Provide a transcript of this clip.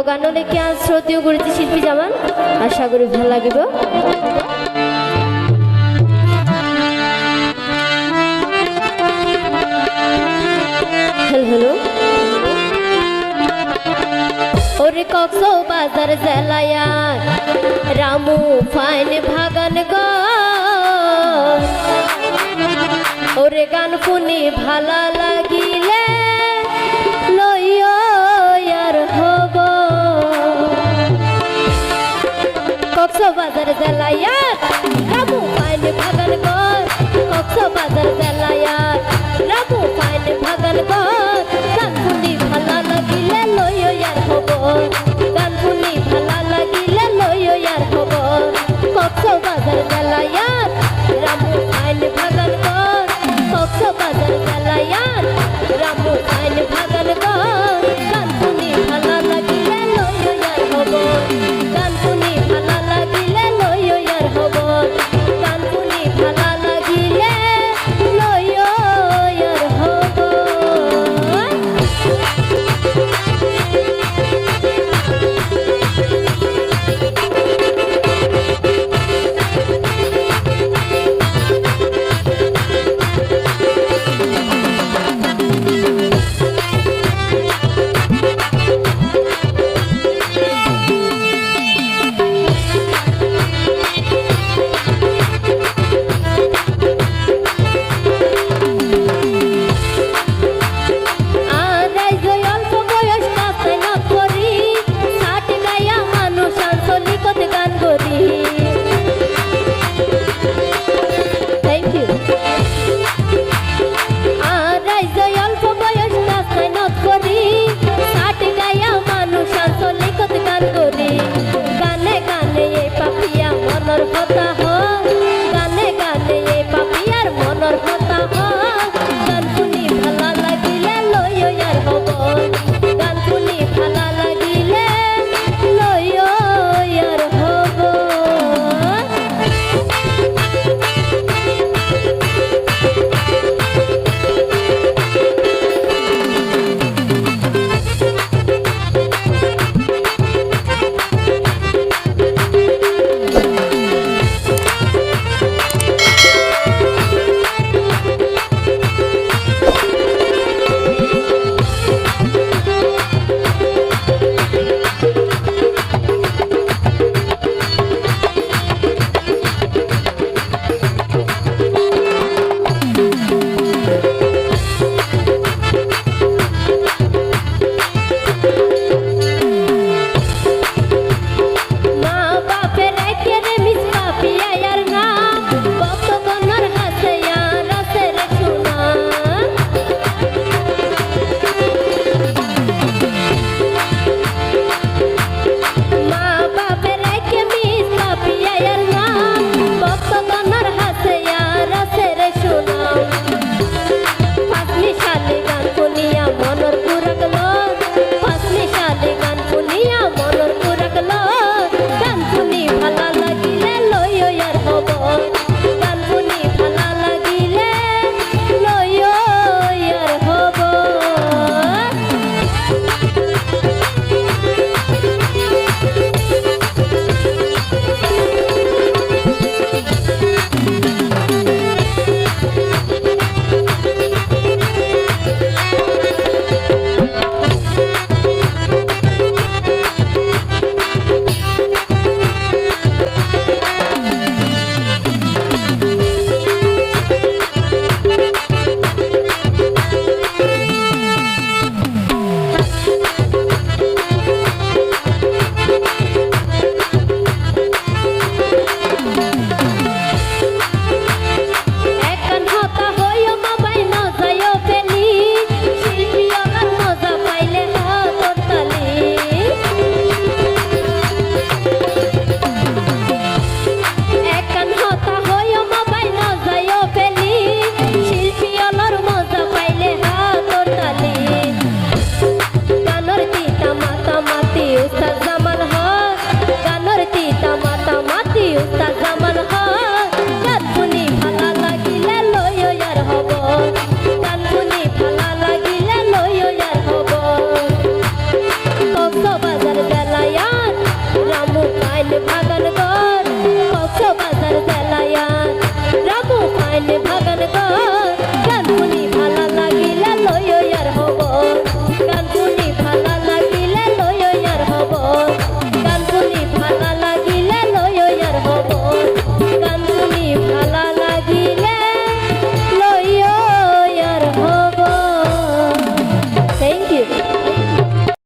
গান লেখি আজ শ্রদ্ধেয় করেছি শিল্পী জামান, আশা করি ভালো লাগিব। হ্যালো ওরে কক্সবাজার জেলায় রামু ফাইন ভাগান গো, ওরে গান শুনি ভালা লাগিলে লইয়ার হব। কক্সবাজার জেলায় রামু ফাইন ভাগান গো, কক্সবাজার জেলায় রামু ফাইন ভাগান গো, গান শুনি ভালা লাগিলে লইয়ার হব, গান শুনি ভালা লাগিলে লইয়ার হব। কক্সবাজার জেলায় রামু ফাইন ভাগান গো, কক্সবাজার জেলায় রামু ফাইন ভাগান গো, গান শুনি ভালা লাগিলে লইয়ার হব, গান শুনি ভালা লাগিলে লইয়ার হব, গান শুনি ভালা লাগিলে লইয়ার হব। কক্সবাজার জেলায় রামু পাইন বাগান গো